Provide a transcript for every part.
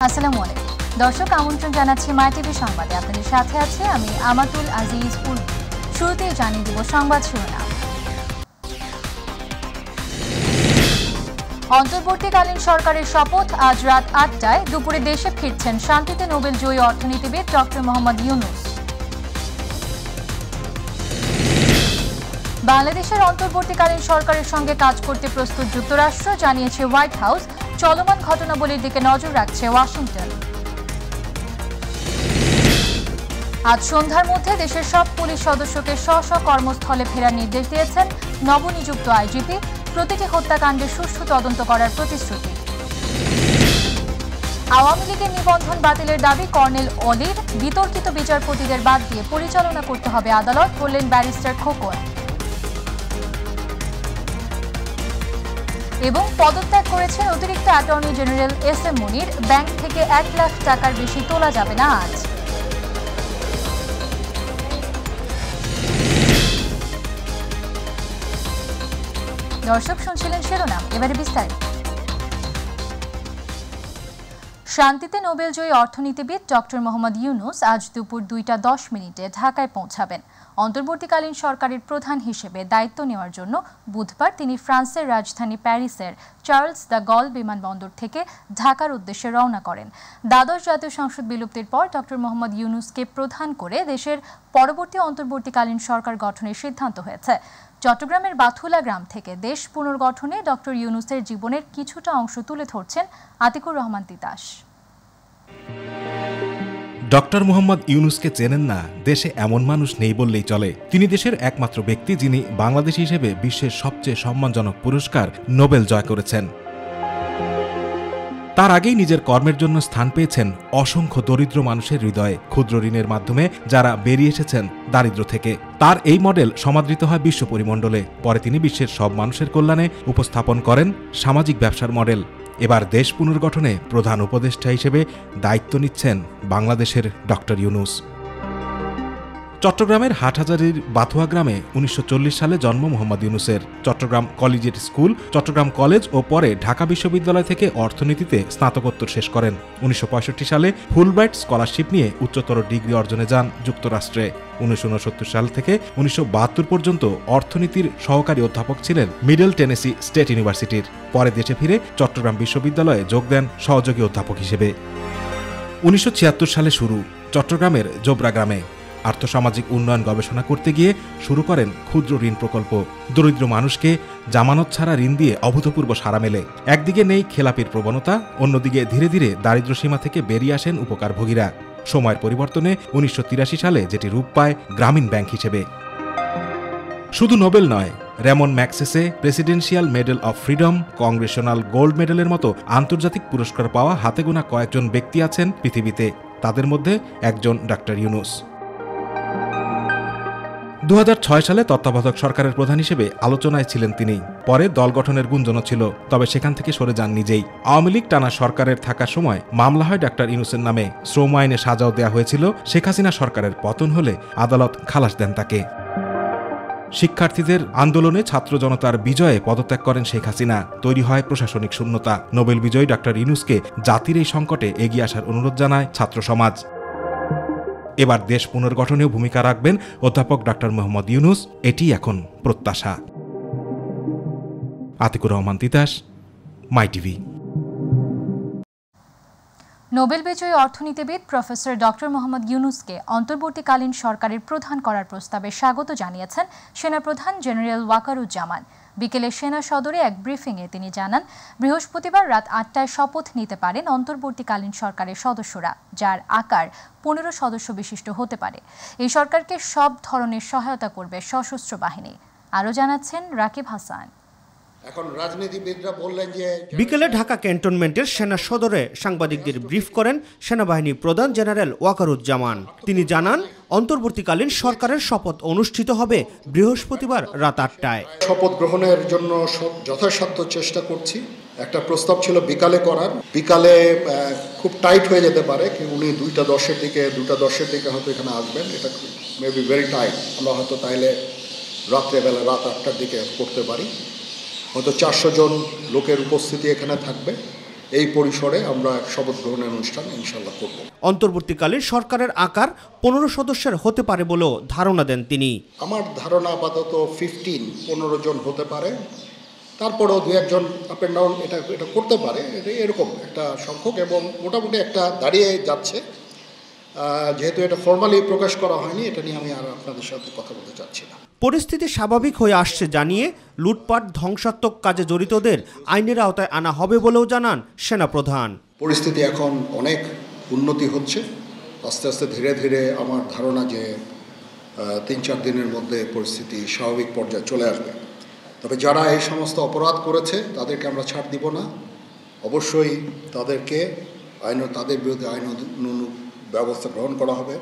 আসসালামু আলাইকুম দর্শক, আমন্ত্রণ জানাচ্ছি মাই টিভি সংবাদে। আপনাদের সাথে আছে আমি আমাতুল আজিজ। শুরুতেই জানিয়ে দেব সংবাদ শিরোনাম। অন্তর্বর্তীকালীন সরকারের শপথ আজ রাত ৮টায়। দুপুরে দেশে ফিরছেন শান্তিতে নোবেল জয়ী অর্থনীতিবিদ ডক্টর মোহাম্মদ ইউনূস। বাংলাদেশের অন্তর্বর্তীকালীন সরকারের সঙ্গে কাজ করতে প্রস্তুত যুক্তরাষ্ট্র, জানিয়েছে হোয়াইট হাউস। চলমান ঘটনাবলীর দিকে নজর রাখছে ওয়াশিংটন। আজ সন্ধ্যার মধ্যে দেশের সব পুলিশ সদস্যকে স্ব কর্মস্থলে ফেরার নির্দেশ দিয়েছেন নবনিযুক্ত আইজিপি। প্রতিটি হত্যাকাণ্ডের সুষ্ঠু তদন্ত করার প্রতিশ্রুতি। আওয়ামী লীগের নিবন্ধন বাতিলের দাবি কর্নেল অলির। বিতর্কিত বিচারপতিদের বাদ দিয়ে পরিচালনা করতে হবে আদালত, বললেন ব্যারিস্টার খোকন। এবং পদত্যাগ করেছেন অতিরিক্ত অ্যাটর্নি জেনারেল এস এম মুনির। ব্যাংক থেকে ১ লাখ টাকার বেশি তোলা যাবে না আজ। দর্শক শুনছিলেন শিরোনাম, এবারে বিস্তারিত। শান্তিতে নোবেলজয়ী অর্থনীতিবিদ ডক্টর মোহাম্মদ ইউনূস আজ দুপুর ২টা ১০ ঢাকায় পৌঁছাবেন। অন্তর্বর্তীকালীন সরকারের প্রধান হিসেবে দায়িত্ব নেওয়ার জন্য বুধবার তিনি ফ্রান্সের রাজধানী প্যারিসের চার্লস দ্য গল বিমানবন্দর থেকে ঢাকার উদ্দেশ্যে রওনা করেন। দ্বাদশ জাতীয় সংসদ বিলুপ্তির পর ডক্টর মোহাম্মদ ইউনূসকে প্রধান করে দেশের পরবর্তী অন্তর্বর্তীকালীন সরকার গঠনের সিদ্ধান্ত হয়েছে। চট্টগ্রামের বাথুলা গ্রাম থেকে দেশ পুনর্গঠনে ডক্টর ইউনূসের জীবনের কিছুটা অংশ তুলে ধরছেন আতিকুর রহমান তিতাস। ডক্টর মোহাম্মদ ইউনূসকে চেনেন না দেশে এমন মানুষ নেই বললেই চলে। তিনি দেশের একমাত্র ব্যক্তি যিনি বাংলাদেশী হিসেবে বিশ্বের সবচেয়ে সম্মানজনক পুরস্কার নোবেল জয় করেছেন। তার আগেই নিজের কর্মের জন্য স্থান পেয়েছেন অসংখ্য দরিদ্র মানুষের হৃদয়ে, ক্ষুদ্র ঋণের মাধ্যমে যারা বেরিয়ে এসেছেন দারিদ্র্য থেকে। তার এই মডেল সমাদৃত হয় বিশ্ব পরিমণ্ডলে। পরে তিনি বিশ্বের সব মানুষের কল্যাণে উপস্থাপন করেন সামাজিক ব্যবসার মডেল। এবার দেশ পুনর্গঠনে প্রধান উপদেষ্টা হিসেবে দায়িত্ব নিচ্ছেন বাংলাদেশের ডক্টর ইউনূস। চট্টগ্রামের হাটহাজারীর বাথুয়া গ্রামে ১৯৪০ সালে জন্ম মোহাম্মদ ইউনূসের। Chittagong collegiate school, Chittagong college ও পরে ঢাকা বিশ্ববিদ্যালয় থেকে অর্থনীতিতে স্নাতকোত্তর শেষ করেন। ১৯৬৫ সালে ফুলব্রাইট স্কলারশিপ নিয়ে উচ্চতর ডিগ্রি অর্জনে যান যুক্তরাষ্ট্রে। ১৯৬৯ সাল থেকে ১৯৭২ পর্যন্ত অর্থনীতির সহকারী অধ্যাপক ছিলেন মিডল টেনেসি স্টেট ইউনিভার্সিটির। পরে দেশে ফিরে চট্টগ্রাম বিশ্ববিদ্যালয়ে যোগ দেন সহযোগী অধ্যাপক হিসেবে। ১৯৭৬ সালে শুরু চট্টগ্রামের জোবরা গ্রামে আর্থসামাজিক উন্নয়ন গবেষণা করতে গিয়ে শুরু করেন ক্ষুদ্র ঋণ প্রকল্প। দরিদ্র মানুষকে জামানত ছাড়া ঋণ দিয়ে অভূতপূর্ব সাড়া মেলে। একদিকে নেই খেলাপির প্রবণতা, অন্যদিকে ধীরে ধীরে দারিদ্র্য সীমা থেকে বেরিয়ে আসেন উপকারভোগীরা। সময়ের পরিবর্তনে ১৯৮৩ সালে যেটি রূপ পায় গ্রামীণ ব্যাংক হিসেবে। শুধু নোবেল নয়, Raymond Magsaysay presidential medal of freedom, Congressional gold মেডেলের মতো আন্তর্জাতিক পুরস্কার পাওয়া হাতে গোনা কয়েকজন ব্যক্তি আছেন পৃথিবীতে। তাদের মধ্যে একজন ডক্টর ইউনূস। ২০০৬ সালে তত্ত্বাবধায়ক সরকারের প্রধান হিসেবে আলোচনায় ছিলেন তিনি। পরে দল গঠনের গুঞ্জনও ছিল, তবে সেখান থেকে সরে যান নিজেই। আওয়ামী লীগ টানা সরকারের থাকার সময় মামলা হয় ডক্টর ইউনূসের নামে। শ্রম আইনে সাজাও দেওয়া হয়েছিল। শেখ হাসিনা সরকারের পতন হলে আদালত খালাস দেন তাকে। শিক্ষার্থীদের আন্দোলনে ছাত্র জনতার বিজয়ে পদত্যাগ করেন শেখ হাসিনা। তৈরি হয় প্রশাসনিক শূন্যতা। নোবেল বিজয়ী ডক্টর ইউনূসকে জাতির এই সংকটে এগিয়ে আসার অনুরোধ জানায় ছাত্র সমাজ। এবার দেশ পুনর্গঠনেও ভূমিকা রাখবেন অধ্যাপক ডক্টর মোহাম্মদ ইউনূস, এটি এখন প্রত্যাশা। আতিকুর রহমান তিতাস, মাই টিভি। নোবেল বিজয়ী অর্থনীতিবিদ প্রফেসর ডক্টর মোহাম্মদ ইউনূসকে অন্তর্বর্তীকালীন সরকারের প্রধান করার প্রস্তাবে স্বাগত জানিয়েছেন সেনাপ্রধান জেনারেল ওয়াকারুজ্জামান। বিকেলে সেনা সদরে এক ব্রিফিংয়ে তিনি জানান, বৃহস্পতিবার রাত ৮টায় শপথ নিতে পারেন অন্তর্বর্তীকালীন সরকারের সদস্যরা, যার আকার ১৫ সদস্য বিশিষ্ট হতে পারে। এই সরকারকে সব ধরনের সহায়তা করবে সশস্ত্র বাহিনী। আরও জানাচ্ছেন রাকিব হাসান। এখন রাজনীতিবিদরা বললেন যে বিকেলে ঢাকা ক্যান্টনমেন্টের সেনা সদরে সাংবাদিকদের ব্রিফ করেন সেনাবাহিনী প্রধান জেনারেল ওয়াকারুজ্জামান। তিনি জানান, অন্তর্বর্তীকালীন সরকারের শপথ অনুষ্ঠিত হবে বৃহস্পতিবার রাত ৮টায়। শপথ গ্রহণের জন্য যথাসাধ্য চেষ্টা করছি। একটা প্রস্তাব ছিল বিকালে করার, বিকালে খুব টাইট হয়ে যেতে পারে। উনি ২টা ১০-এর দিকে হয়তো এখানে আসবেন, এটা মেবি ভেরি টাইট। আমরা হয়তো তাইলে রাত্রেবেলা রাত ৮টার দিকে করতে পারি। হয়তো ৪০০ জন লোকের উপস্থিতি এখানে থাকবে। এই পরিসরে আমরা শপথ গ্রহণের অনুষ্ঠান ইনশাল্লাহ করব। অন্তর্বর্তীকালীন সরকারের আকার 15 সদস্যের হতে পারে বলেও ধারণা দেন তিনি। আমার ধারণা আপাতত 15 জন হতে পারে, তারপরেও 2-1 আপ অ্যান্ড ডাউন এটা করতে পারে, এরকম একটা সংখ্যক এবং মোটামুটি একটা দাঁড়িয়ে যাচ্ছে। যেহেতু এটা ফর্মালি প্রকাশ করা হয়নি, এটা নিয়ে আমি আর আপনাদের সাথে কথা বলতে চাচ্ছি না। পরিস্থিতি স্বাভাবিক হয়ে আসছে জানিয়ে লুটপাট ধ্বংসাত্মক কাজে জড়িতদের আইনের আওতায় আনা হবে বলেও জানান সেনাপ্রধান। পরিস্থিতি এখন অনেক উন্নতি হচ্ছে, আস্তে আস্তে ধীরে ধীরে আমার ধারণা যে 3-4 দিনের মধ্যে পরিস্থিতি স্বাভাবিক পর্যায়ে চলে আসবে। তবে যারা এই সমস্ত অপরাধ করেছে তাদেরকে আমরা ছাড় দিব না, অবশ্যই তাদের বিরুদ্ধে আইনানুগ ব্যবস্থা গ্রহণ করা হবে।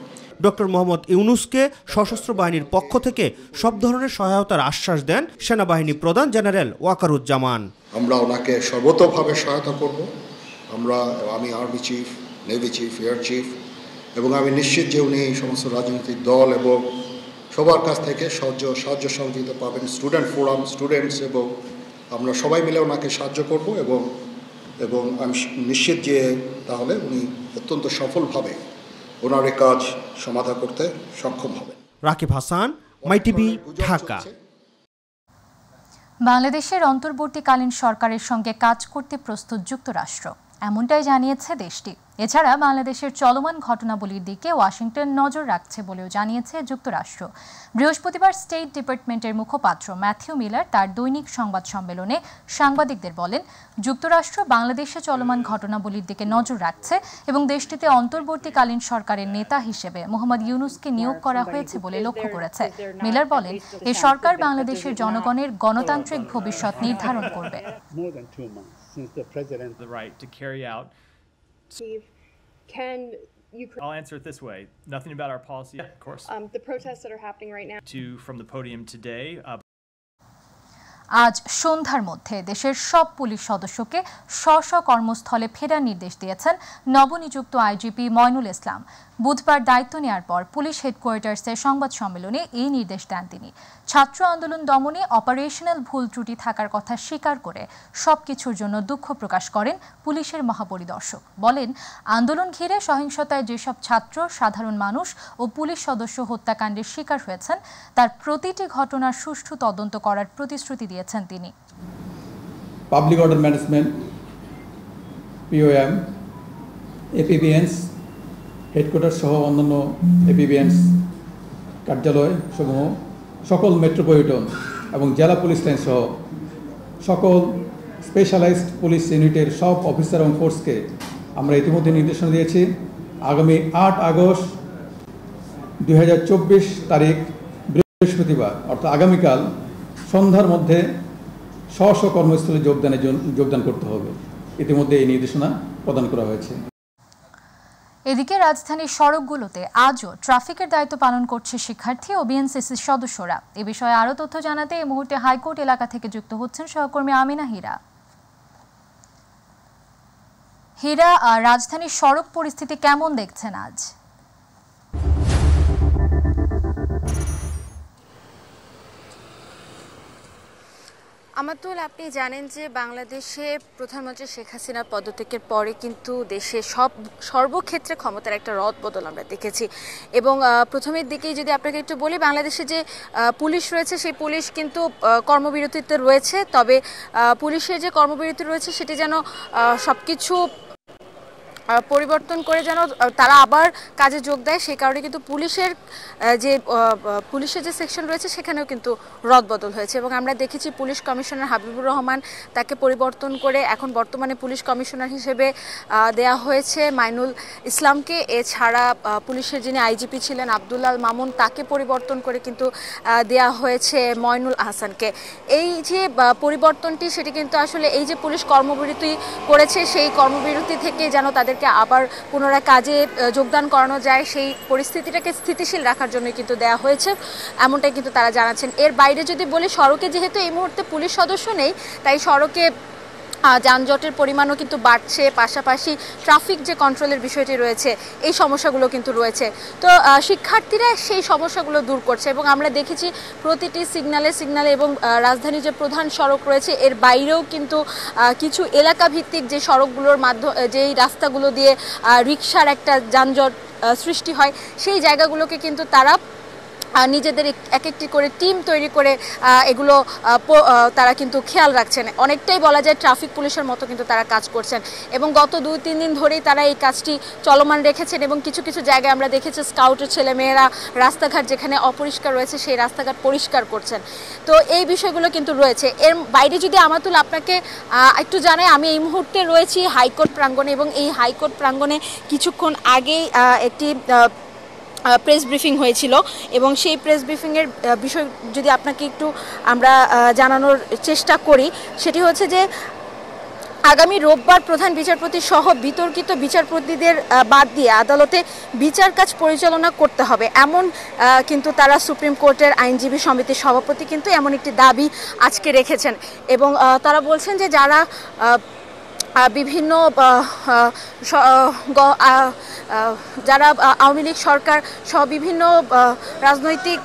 ডক্টর মোহাম্মদ ইউনূসকে সশস্ত্র বাহিনীর পক্ষ থেকে সব ধরনের সহায়তার আশ্বাস দেন সেনাবাহিনী প্রধান জেনারেল ওয়াকারুজ্জামান। আমরা ওনাকে সর্বতোভাবে সহায়তা করব। আমি army chief, navy chief, air chief, এবং আমি নিশ্চিত যে উনি সমস্ত রাজনৈতিক দল এবং সবার কাছ থেকে সাহায্য সহযোগিতা পাবেন। স্টুডেন্ট ফোরাম, স্টুডেন্টস, এবং আমরা সবাই মিলে ওনাকে সাহায্য করব এবং আমি নিশ্চিত যে তাহলে উনি অত্যন্ত সফলভাবে ওনার এই কাজ সমাধা করতে সক্ষম হবেন। রাকিব হাসান, মাই টিভি, ঢাকা। বাংলাদেশের অন্তর্বর্তীকালীন সরকারের সঙ্গে কাজ করতে প্রস্তুত যুক্তরাষ্ট্র, এমনটাই জানিয়েছে দেশটি। এছাড়া বাংলাদেশের চলমান ঘটনাবলীর দিকে ওয়াশিংটন নজর রাখছে বলেও জানিয়েছে যুক্তরাষ্ট্র। বৃহস্পতিবার স্টেট ডিপার্টমেন্টের মুখপাত্র ম্যাথিউ মিলার তার দৈনিক সংবাদ সম্মেলনে সাংবাদিকদের বলেন, যুক্তরাষ্ট্র বাংলাদেশে চলমান ঘটনাবলীর দিকে নজর রাখছে এবং দেশটিতে অন্তর্বর্তীকালীন সরকারের নেতা হিসেবে মোহাম্মদ ইউনূসকে নিয়োগ করা হয়েছে বলে লক্ষ্য করেছে। মিলার বলেন, এই সরকার বাংলাদেশের জনগণের গণতান্ত্রিক ভবিষ্যৎ নির্ধারণ করবে। Since the president the right to carry out. Can you? I'll answer it this way. Nothing about our policy, of course. The protests that are happening right now. From the podium today. আজ সন্ধ্যার মধ্যে দেশের সব police সদস্যকে স্ব কর্মস্থলে ফেরার নির্দেশ দিয়েছেন নবনিযুক্ত আইজিপি ময়নুল ইসলাম। বুধবার দায়িত্ব নেওয়ার পর পুলিশ হেডকোয়ার্টার্সের সংবাদ সম্মেলনে এই নির্দেশ দেন তিনি। ছাত্র আন্দোলন দমনে অপারেশনাল ভুল ত্রুটি থাকার কথা স্বীকার করে সবকিছুর জন্য দুঃখ প্রকাশ করেন পুলিশের মহাপরিদর্শক। বলেন, আন্দোলন ঘিরে সহিংসতায় যেসব ছাত্র, সাধারণ মানুষ ও পুলিশ সদস্য হত্যাকাণ্ডের শিকার হয়েছেন তার প্রতিটি ঘটনার সুষ্ঠু তদন্ত করার প্রতিশ্রুতি দিয়েছেন তিনি। Public order management, POM, এপিবিএনস headquarter সহ অন্যান্য এপিবিএনস কার্যালয় সমূহ, সকল মেট্রোপলিটন এবং জেলা পুলিশ লাইন সহ সকল স্পেশালাইজড পুলিশ ইউনিটের সব অফিসার এবং ফোর্সকে আমরা ইতিমধ্যে নির্দেশনা দিয়েছি। আগামী 8 আগস্ট 2024 তারিখ বৃহস্পতিবার অর্থাৎ আগামীকাল সন্ধ্যার মধ্যে স্ব কর্মস্থলে যোগদান করতে হবে। ইতিমধ্যে এই নির্দেশনা প্রদান করা হয়েছে। এদিকে রাজধানীর সড়কগুলোতে আজও ট্রাফিকের দায়িত্ব পালন করছে শিক্ষার্থী ও বিএনসিসির সদস্যরা। এ বিষয়ে আরও তথ্য জানাতে এই মুহূর্তে হাইকোর্ট এলাকা থেকে যুক্ত হচ্ছেন সহকর্মী আমিনা হীরা। হীরা, রাজধানীর সড়ক পরিস্থিতি কেমন দেখছেন আজ? আমাতুল, আপনি জানেন যে বাংলাদেশে প্রধানমন্ত্রী শেখ হাসিনার পদত্যাগের পরে কিন্তু দেশে সর্বক্ষেত্রে ক্ষমতার একটা রদ বদল আমরা দেখেছি। এবং প্রথমের দিকেই যদি আপনাকে একটু বলি, বাংলাদেশে যে পুলিশ রয়েছে সেই পুলিশ কিন্তু কর্মবিরতিতে রয়েছে। তবে পুলিশের যে কর্মবিরতি রয়েছে সেটি যেন সবকিছু পরিবর্তন করে যেন তারা আবার কাজে যোগ দেয়, সেই কারণে কিন্তু পুলিশের যে সেকশন রয়েছে সেখানেও কিন্তু রদবদল হয়েছে। এবং আমরা দেখেছি পুলিশ কমিশনার হাবিবুর রহমান, তাকে পরিবর্তন করে এখন বর্তমানে পুলিশ কমিশনার হিসেবে দেয়া হয়েছে মাইনুল ইসলামকে। এছাড়া পুলিশের যিনি আইজিপি ছিলেন আব্দুল্লাল মামুন, তাকে পরিবর্তন করে কিন্তু দেয়া হয়েছে ময়নুল আহসানকে। এই যে পরিবর্তনটি সেটি কিন্তু আসলে এই যে পুলিশ কর্মবিরতি করেছে সেই কর্মবিরতি থেকে যেন তাদেরকে আবার পুনরায় কাজে যোগদান করানো যায়, সেই পরিস্থিতিটাকে স্থিতিশীল রাখার জন্য কিন্তু দেয়া হয়েছে, এমনটাই কিন্তু তারা জানাচ্ছেন। এর বাইরে যদি বলি, সড়কে যেহেতু এই মুহূর্তে পুলিশ সদস্য নেই, তাই সড়কে যানজটের পরিমাণও কিন্তু বাড়ছে, পাশাপাশি ট্রাফিক যে কন্ট্রোলের বিষয়টি রয়েছে এই সমস্যাগুলো কিন্তু রয়েছে। তো শিক্ষার্থীরা সেই সমস্যাগুলো দূর করছে এবং আমরা দেখেছি প্রতিটি সিগনালে এবং রাজধানীর যে প্রধান সড়ক রয়েছে এর বাইরেও কিন্তু কিছু এলাকা ভিত্তিক যে সড়কগুলোর মাধ্যমে যেই রাস্তাগুলো দিয়ে রিকশার একটা যানজট সৃষ্টি হয় সেই জায়গাগুলোকে কিন্তু তারা নিজেদের এক একটি করে টিম তৈরি করে এগুলো তারা কিন্তু খেয়াল রাখছেন। অনেকটাই বলা যায় ট্রাফিক পুলিশের মতো কিন্তু তারা কাজ করছেন এবং গত 2-3 দিন ধরেই তারা এই কাজটি চলমান রেখেছেন এবং কিছু কিছু জায়গায় আমরা দেখেছি স্কাউটের ছেলেমেয়েরা রাস্তাঘাট যেখানে অপরিষ্কার রয়েছে সেই রাস্তাঘাট পরিষ্কার করছেন। তো এই বিষয়গুলো কিন্তু রয়েছে। এর বাইরে যদি আমাতুল আপনাকে একটু জানাই, আমি এই মুহূর্তে রয়েছি হাইকোর্ট প্রাঙ্গণে এবং এই হাইকোর্ট প্রাঙ্গণে কিছুক্ষণ আগেই একটি প্রেস ব্রিফিং হয়েছিল এবং সেই প্রেস ব্রিফিংয়ের বিষয় যদি আপনাকে একটু আমরা জানানোর চেষ্টা করি, সেটি হচ্ছে যে আগামী রোববার প্রধান বিচারপতি সহ বিতর্কিত বিচারপতিদের বাদ দিয়ে আদালতে বিচার কাজ পরিচালনা করতে হবে, এমন কিন্তু তারা সুপ্রিম কোর্টের আইনজীবী সমিতির সভাপতি কিন্তু এমন একটি দাবি আজকে রেখেছেন এবং তারা বলছেন যে যারা বিভিন্ন যারা আওয়ামী লীগ সরকার সহ বিভিন্ন রাজনৈতিক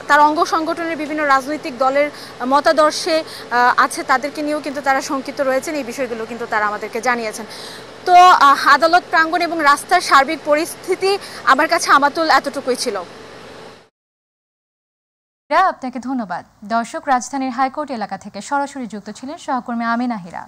তার অঙ্গ সংগঠনের বিভিন্ন রাজনৈতিক দলের মতাদর্শে আছে তাদেরকে নিয়েও কিন্তু তারা শঙ্কিত রয়েছেন। এই বিষয়গুলো কিন্তু তারা আমাদেরকে জানিয়েছেন। তো আদালত প্রাঙ্গণ এবং রাস্তার সার্বিক পরিস্থিতি আমার কাছে আমাতুল এতটুকুই ছিল। আপনাকে ধন্যবাদ। দর্শক, রাজধানীর হাইকোর্ট এলাকা থেকে সরাসরি যুক্ত ছিলেন সহকর্মী আমিনা হীরা।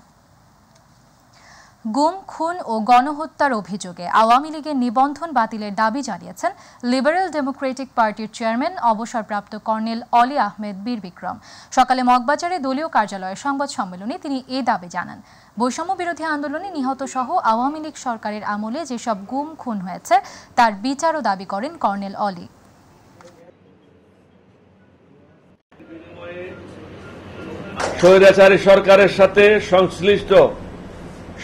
গুম, খুন ও গণহত্যার অভিযোগে আওয়ামী লীগের নিবন্ধন বাতিলের দাবি জানিয়েছেন লিবারেল ডেমোক্রেটিক পার্টির চেয়ারম্যান অবসরপ্রাপ্ত কর্নেল অলি আহমেদ বীর বিক্রম। সকালে মগবাজারে দলীয় কার্যালয়ে সংবাদ সম্মেলনে তিনি এই দাবি জানান। বৈষম্য বিরোধী আন্দোলনে নিহত সহ আওয়ামী লীগ সরকারের আমলে যেসব গুম খুন হয়েছে তার বিচারও দাবি করেন কর্নেল অলি। স্বৈরাচারী সরকারের সাথে সংশ্লিষ্ট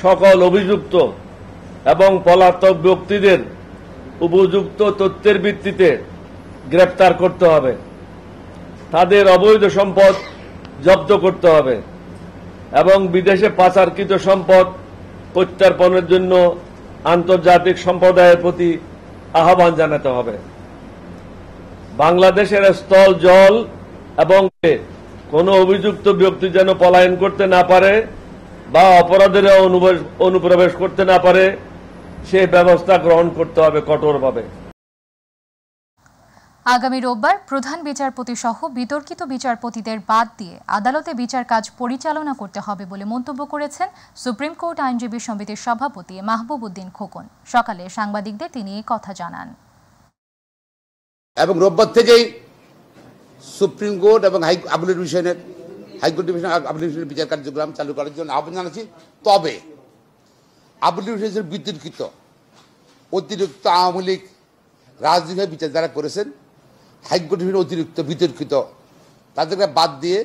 সকল অভিযুক্ত এবং পলাতক ব্যক্তিদের উপযুক্ত তথ্যের ভিত্তিতে গ্রেফতার করতে হবে, তাদের অবৈধ সম্পদ জব্দ করতে হবে এবং বিদেশে পাচারকৃত সম্পদ প্রত্যার্পণের জন্য আন্তর্জাতিক সম্প্রদায়ের প্রতি আহ্বান জানাতে হবে। বাংলাদেশের স্থল, জল এবং কোনো অভিযুক্ত ব্যক্তি যেন পলায়ন করতে না পারে বা অপরাধীরা অনুপ্রবেশ করতে না পারে সে ব্যবস্থা গ্রহণ করতে হবে কঠোরভাবে। আগামী রোববার প্রধান বিচারপতি সহ বিতর্কিত বিচারপতিদের বাদ দিয়ে আদালতে বিচার কাজ পরিচালনা করতে হবে বলে মন্তব্য করেছেন সুপ্রিম কোর্ট আইনজীবী সমিতির সভাপতি মাহবুব উদ্দিন খোকন। সকালে সাংবাদিকদের তিনি এই কথা জানান। এবং রোববার থেকেই সুপ্রিম কোর্ট এবং হাইকোর্ট ডিভিশনের বিচার কার্যক্রম চালু করার জন্য আহ্বান জানাচ্ছি। তবে আপিল ডিভিশনের বিতর্কিত অতিরিক্ত আওয়ামী লীগ রাজনৈতিক বিচার যারা করেছেন, হাইকোর্ট ডিভিশনের অতিরিক্ত বিতর্কিত তাদেরকে বাদ দিয়ে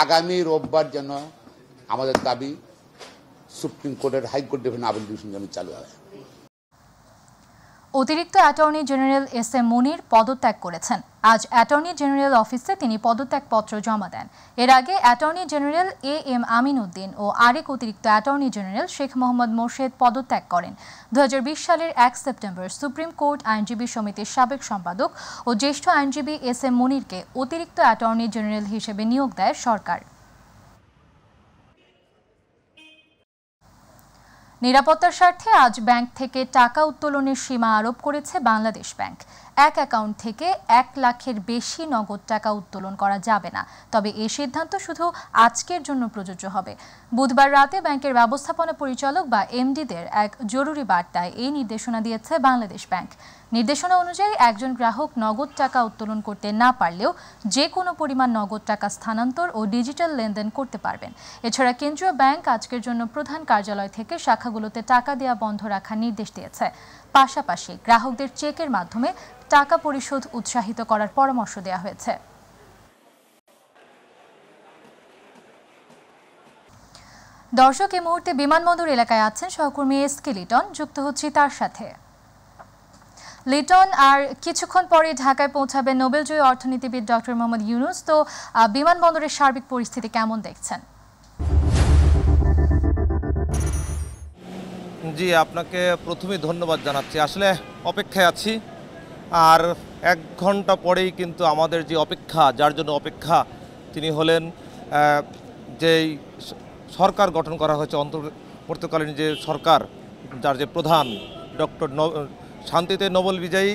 আগামী রোববার যেন আমাদের দাবি সুপ্রিম কোর্টের হাইকোর্ট ডিভিশন আপিল ডিভিশন যেন চালু হয়। অতিরিক্ত অ্যাটর্নি জেনারেল এস এম মুনির পদত্যাগ করেছেন। আজ অ্যাটর্নি জেনারেল অফিসে তিনি পদত্যাগপত্র জমা দেন। এর আগে attorney general A M Amin Uddin ও আরেক অতিরিক্ত অ্যাটর্নি জেনারেল শেখ মোহাম্মদ মোর্শেদ পদত্যাগ করেন। 2020 সালের 1 সেপ্টেম্বর সুপ্রিম কোর্ট আইনজীবী সমিতির সাবেক সম্পাদক ও জ্যেষ্ঠ আইনজীবী এস এম মুনিরকে অতিরিক্ত অ্যাটর্নি জেনারেল হিসেবে নিয়োগ দেয় সরকার। নিরাপত্তার স্বার্থে আজ ব্যাংক থেকে টাকা উত্তোলনের সীমা আরোপ করেছে বাংলাদেশ ব্যাংক। এক অ্যাকাউন্ট থেকে 1 লাখের বেশি নগদ টাকা উত্তোলন করা যাবে না। তবে এই সিদ্ধান্ত শুধু আজকের জন্য প্রযোজ্য হবে। বুধবার রাতে ব্যাংকের ব্যবস্থাপনা পরিচালক বা এমডিদের এক জরুরি বার্তায় এই নির্দেশনা দিয়েছে বাংলাদেশ ব্যাংক। নির্দেশনা অনুযায়ী একজন গ্রাহক নগদ টাকা উত্তোলন করতে না পারলেও যে কোনো পরিমাণ নগদ টাকা স্থানান্তর ও ডিজিটাল লেনদেন করতে পারবেন। এছাড়া কেন্দ্রীয় ব্যাংক আজকের জন্য প্রধান কার্যালয় থেকে শাখাগুলোতে টাকা দেওয়া বন্ধ রাখার নির্দেশ দিয়েছে। পাশাপাশি গ্রাহকদের চেকের মাধ্যমে টাকা পরিশোধ উৎসাহিত করার পরামর্শ দেওয়া হয়েছে। দর্শক, এই মুহূর্তে বিমানবন্দর এলাকায় আছেন সহকর্মী এস কে লিটন, যুক্ত হচ্ছি তার সাথে। লিটন, আর কিছুক্ষণ পরে ঢাকায় পৌঁছাবেন নোবেলজয়ী অর্থনীতিবিদ ডক্টর মোহাম্মদ ইউনূস। তো বিমানবন্দরের সার্বিক পরিস্থিতি কেমন দেখছেন? জি, আপনাকে প্রথমেই ধন্যবাদ জানাচ্ছি। আসলে অপেক্ষায় আছি, আর 1 ঘন্টা পরেই কিন্তু আমাদের যে অপেক্ষা, যার জন্য অপেক্ষা, তিনি হলেন যেই সরকার গঠন করা হয়েছে, অন্তর্বর্তীকালীন যে সরকার, যার যে প্রধান ডক্টর শান্তিতে নোবেল বিজয়ী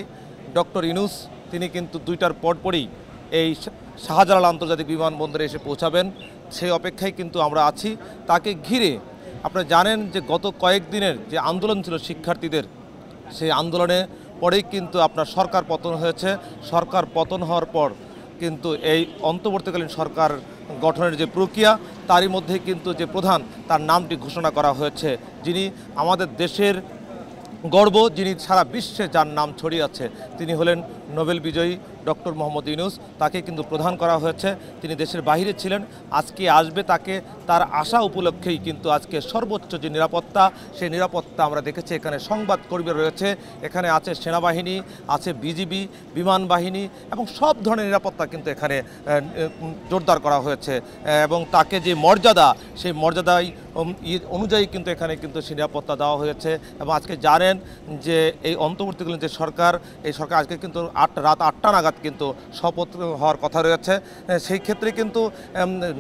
ডক্টর ইউনূস, তিনি কিন্তু 2টার পরপরই এই শাহজালাল আন্তর্জাতিক বিমানবন্দরে এসে পৌঁছাবেন। সেই অপেক্ষায় কিন্তু আমরা আছি। তাকে ঘিরে আপনারা জানেন যে গত কয়েকদিনের যে আন্দোলন ছিল শিক্ষার্থীদের, সেই আন্দোলনে পরেই কিন্তু আপনার সরকার পতন হয়েছে। সরকার পতন হওয়ার পর কিন্তু এই অন্তর্বর্তীকালীন সরকার গঠনের যে প্রক্রিয়া, তারই মধ্যে কিন্তু যে প্রধান, তার নামটি ঘোষণা করা হয়েছে, যিনি আমাদের দেশের গর্ব, যিনি সারা বিশ্বে যার নাম ছড়িয়ে আছে, তিনি হলেন নোবেল বিজয়ী ডক্টর মোহাম্মদ ইউনূস। তাকে কিন্তু প্রধান করা হয়েছে। তিনি দেশের বাইরে ছিলেন, আজকে আসবে। তাকে তার আশা উপলক্ষেই কিন্তু আজকে সর্বোচ্চ যে নিরাপত্তা, সেই নিরাপত্তা আমরা দেখেছি। এখানে সংবাদকর্মী রয়েছে, এখানে আছে সেনাবাহিনী, আছে বিজিবি, বিমান বাহিনী, এবং সব ধরনের নিরাপত্তা কিন্তু এখানে জোরদার করা হয়েছে। এবং তাকে যে মর্যাদা, সেই মর্যাদায় অনুযায়ী কিন্তু এখানে কিন্তু সেই নিরাপত্তা দেওয়া হয়েছে। এবং আজকে জানেন যে এই অন্তর্বর্তীকালীন যে সরকার, এই সরকার আজকে কিন্তু রাত 8টা নাগাদ কিন্তু শপথ হওয়ার কথা রয়েছে। সেই ক্ষেত্রে কিন্তু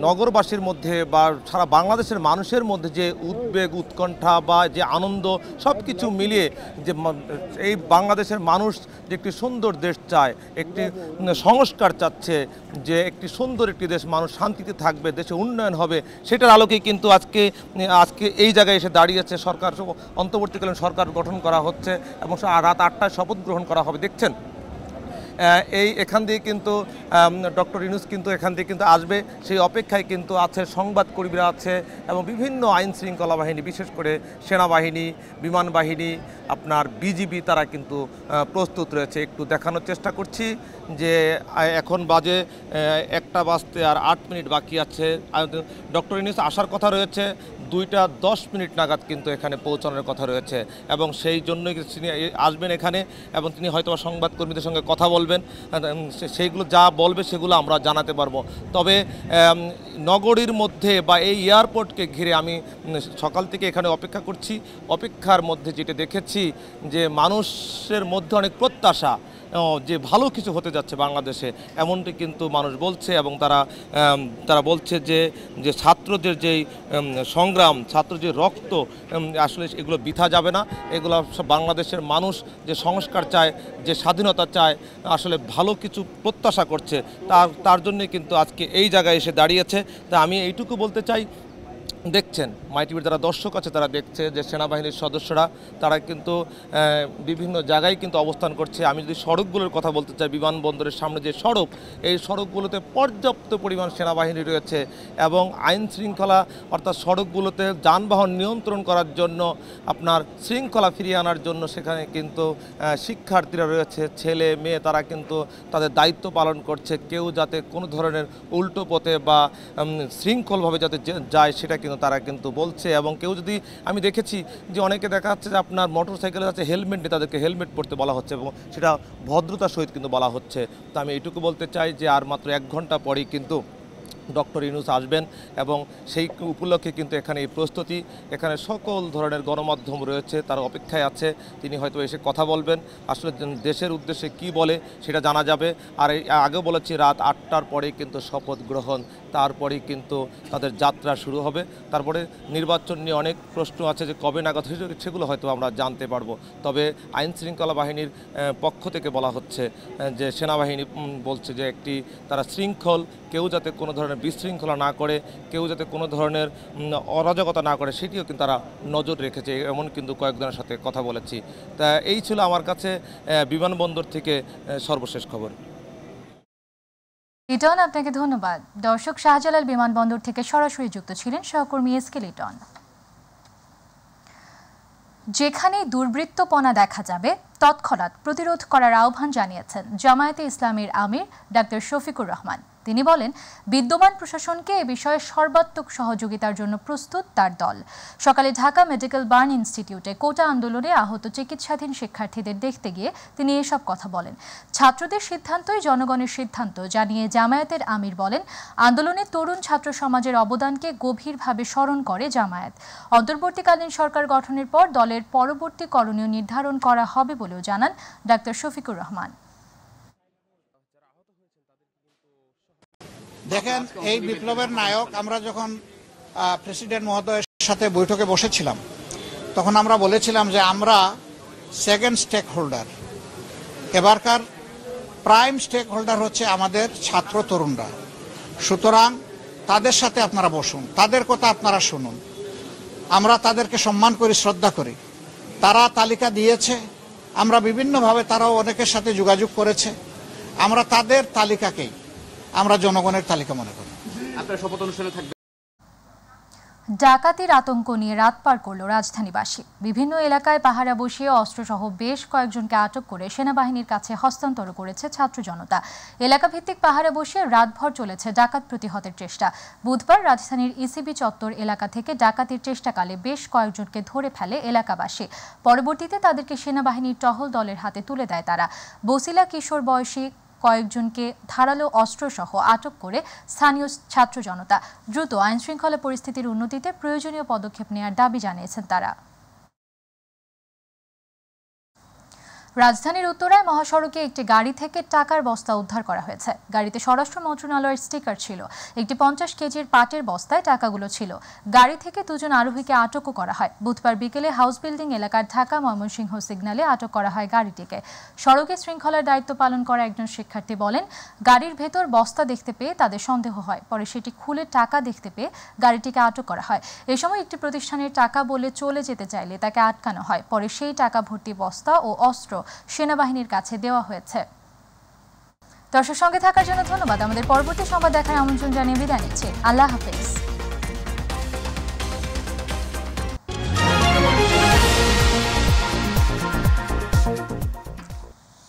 নগরবাসীর মধ্যে বা সারা বাংলাদেশের মানুষের মধ্যে যে উদ্বেগ, উৎকণ্ঠা বা যে আনন্দ, সব কিছু মিলিয়ে যে এই বাংলাদেশের মানুষ যে একটি সুন্দর দেশ চায়, একটি সংস্কার চাচ্ছে, যে একটি সুন্দর একটি দেশ, মানুষ শান্তিতে থাকবে, দেশে উন্নয়ন হবে, সেটার আলোকেই কিন্তু আজকে এই জায়গায় এসে দাঁড়িয়েছে সরকার। অন্তর্বর্তীকালীন সরকার গঠন করা হচ্ছে এবং রাত 8টায় শপথ গ্রহণ করা হবে। দেখছেন এখান দিয়ে কিন্তু ডক্টর ইউনূস কিন্তু এখান দিয়ে কিন্তু আসবে, সেই অপেক্ষায় কিন্তু আছে সংবাদকর্মীরা আছে, এবং বিভিন্ন আইন শৃঙ্খলা বাহিনী, বিশেষ করে সেনাবাহিনী, বিমান বাহিনী, আপনার বিজিবি, তারা কিন্তু প্রস্তুত রয়েছে। একটু দেখানোর চেষ্টা করছি যে এখন বাজে 1টা বাজতে আর 8 মিনিট বাকি আছে। ডক্টর ইউনূস আসার কথা রয়েছে 2:10 নাগাদ কিন্তু এখানে পৌঁছানোর কথা রয়েছে, এবং সেই জন্যই তিনি আসবেন এখানে, এবং তিনি হয়তো সংবাদকর্মীদের সঙ্গে কথা বলবেন। সেইগুলো যা বলবে সেগুলো আমরা জানাতে পারবো। তবে নগরীর মধ্যে বা এই এয়ারপোর্টকে ঘিরে আমি সকাল থেকে এখানে অপেক্ষা করছি। অপেক্ষার মধ্যে যেটা দেখেছি যে মানুষের মধ্যে অনেক প্রত্যাশা যে ভালো কিছু হতে যাচ্ছে বাংলাদেশে, এমনটি কিন্তু মানুষ বলছে। এবং তারা বলছে যে ছাত্রদের যেই সংগ্রাম, ছাত্র যে রক্ত, আসলে এগুলো বৃথা যাবে না। এগুলো বাংলাদেশের মানুষ যে সংস্কার চায়, যে স্বাধীনতা চায়, আসলে ভালো কিছু প্রত্যাশা করছে, তার জন্যে কিন্তু আজকে এই জায়গায় এসে দাঁড়িয়েছে। তা আমি এইটুকু বলতে চাই, দেখছেন মাইটিভির যারা দর্শক আছে তারা দেখছে যে সেনাবাহিনীর সদস্যরা তারা কিন্তু বিভিন্ন জায়গায় কিন্তু অবস্থান করছে। আমি যদি সড়কগুলোর কথা বলতে চাই, বিমানবন্দরের সামনে যে সড়ক, এই সড়কগুলোতে পর্যাপ্ত পরিমাণ সেনাবাহিনী রয়েছে, এবং আইন শৃঙ্খলা অর্থাৎ সড়কগুলোতে যানবাহন নিয়ন্ত্রণ করার জন্য, আপনার শৃঙ্খলা ফিরিয়ে আনার জন্য সেখানে কিন্তু শিক্ষার্থীরা রয়েছে, ছেলে মেয়ে, তারা কিন্তু তাদের দায়িত্ব পালন করছে। কেউ যাতে কোনো ধরনের উল্টো পথে বা শৃঙ্খলভাবে যাতে যায় সেটা কিন্তু তারা কিন্তু বলছে। এবং কেউ যদি, আমি দেখেছি যে অনেকে দেখা যাচ্ছে যে আপনার মোটর সাইকেলে যাচ্ছে হেলমেট নিয়ে, তাদেরকে হেলমেট পরতে বলা হচ্ছে এবং সেটা ভদ্রতার সহিত কিন্তু বলা হচ্ছে। তো আমি এইটুকু বলতে চাই যে আর মাত্র 1 ঘন্টা পরেই কিন্তু ডক্টর ইউনূস আসবেন, এবং সেই উপলক্ষে কিন্তু এখানে এই প্রস্তুতি, এখানে সকল ধরনের গণমাধ্যম রয়েছে, তার অপেক্ষায় আছে। তিনি হয়তো এসে কথা বলবেন, আসলে দেশের উদ্দেশ্যে কি বলে সেটা জানা যাবে। আর আগেও বলেছি রাত 8টার পরেই কিন্তু শপথ গ্রহণ, তারপরেই কিন্তু তাদের যাত্রা শুরু হবে। তারপরে নির্বাচন নিয়ে অনেক প্রশ্ন আছে যে কবে নাগাদ, সেগুলো হয়তো আমরা জানতে পারবো। তবে আইন শৃঙ্খলা বাহিনীর পক্ষ থেকে বলা হচ্ছে যে সেনাবাহিনী বলছে যে তারা শৃঙ্খল, কেউ যাতে কোনো ধরনের বিশৃঙ্খলা না করে, কেউ যাতে কোনো ধরনের অরাজকতা না করে, সেটিও কিন্তু তারা নজর রেখেছে, এমন কিন্তু কয়েকজনের সাথে কথা বলেছি। তা এই ছিল আমার কাছে বিমানবন্দর থেকে সর্বশেষ খবর। লিটন, আপনাকে ধন্যবাদ। দর্শক, শাহজালাল বিমানবন্দর থেকে সরাসরি যুক্ত ছিলেন সহকর্মী এসকে লিটন। যেখানেই দুর্বৃত্তপনা দেখা যাবে তৎক্ষণাৎ প্রতিরোধ করার আহ্বান জানিয়েছেন জামায়াতে ইসলামীর আমির ডাক্তার শফিকুর রহমান। তিনি বলেন, বিদ্যমান প্রশাসনকে এ বিষয়ে সর্বাত্মক সহযোগিতার জন্য প্রস্তুত তার দল। সকালে ঢাকা মেডিকেল বার্ন ইনস্টিটিউটে কোটা আন্দোলনে আহত চিকিৎসাধীন শিক্ষার্থীদের দেখতে গিয়ে তিনি এসব কথা বলেন। ছাত্রদের সিদ্ধান্তই জনগণের সিদ্ধান্ত জানিয়ে জামায়াতের আমির বলেন, আন্দোলনে তরুণ ছাত্র সমাজের অবদানকে গভীরভাবে স্মরণ করে জামায়াত। অন্তর্বর্তীকালীন সরকার গঠনের পর দলের পরবর্তী করণীয় নির্ধারণ করা হবে বলেও জানান ডাক্তার শফিকুর রহমান। দেখেন, এই বিপ্লবের নায়ক আমরা যখন প্রেসিডেন্ট মহোদয়ের সাথে বৈঠকে বসেছিলাম তখন আমরা বলেছিলাম যে আমরা সেকেন্ড স্টেক হোল্ডার। এবারকার প্রাইম স্টেক হোল্ডার হচ্ছে আমাদের ছাত্র তরুণরা। সুতরাং তাদের সাথে আপনারা বসুন, তাদের কথা আপনারা শুনুন। আমরা তাদেরকে সম্মান করি, শ্রদ্ধা করি। তারা তালিকা দিয়েছে, আমরা বিভিন্নভাবে তারাও অনেকের সাথে যোগাযোগ করেছে। আমরা তাদের তালিকাকেই আমরা জনগণের তালিকা মনে করি। আপনার শপথ অনুষ্ঠানে থাকবে। ডাকাতির আতঙ্ক নিয়ে রাত পার করল রাজধানীবাসী। বিভিন্ন এলাকায় পাহারা বসিয়ে অস্ত্রসহ বেশ কয়েকজনকে আটক করে সেনাবাহিনীর কাছে হস্তান্তর করেছে ছাত্র জনতা। এলাকা ভিত্তিক পাহারা বসিয়ে রাতভর চলেছে ডাকাত প্রতিহতের চেষ্টা। বুধবার রাজধানীর ইসিবি চত্বর এলাকা থেকে ডাকাতির চেষ্টাকালে বেশ কয়েকজনকে ধরে ফেলে এলাকাবাসী। পরবর্তীতে তাদেরকে সেনাবাহিনীর টহল দলের হাতে তুলে দেয় তারা। বসিলা কিশোর বয়সী কয়েকজনকে ধারালো অস্ত্রসহ আটক করে স্থানীয় ছাত্র জনতা। দ্রুত আইনশৃঙ্খলা পরিস্থিতির উন্নতিতে প্রয়োজনীয় পদক্ষেপ নেওয়ার দাবি জানিয়েছেন তারা। রাজধানীর উত্তরায় মহাসড়কে একটি গাড়ি থেকে টাকার বস্তা উদ্ধার করা হয়েছে। গাড়িতে স্বরাষ্ট্র মন্ত্রণালয়ের স্টিকার ছিল। একটি 50 কেজির পাটের বস্তায় টাকাগুলো ছিল। গাড়ি থেকে দুজন আরোহীকে আটকও করা হয়। বুধবার বিকেলে হাউস বিল্ডিং এলাকার ঢাকা ময়মনসিংহ সিগন্যালে আটক করা হয় গাড়িটিকে। সড়কে শৃঙ্খলার দায়িত্ব পালন করা একজন শিক্ষার্থী বলেন, গাড়ির ভেতর বস্তা দেখতে পেয়ে তাদের সন্দেহ হয়। পরে সেটি খুলে টাকা দেখতে পেয়ে গাড়িটিকে আটক করা হয়। এ সময় একটি প্রতিষ্ঠানের টাকা বলে চলে যেতে চাইলে তাকে আটকানো হয়। পরে সেই টাকা ভর্তি বস্তা ও অস্ত্র সেনাবাহিনীর কাছে দেওয়া হয়েছে। দর্শক, সঙ্গে থাকার জন্য ধন্যবাদ। আমাদের পরবর্তী সংবাদ দেখার আমন্ত্রণ জানিয়ে বিদায় নিচ্ছি। আল্লাহ হাফেজ।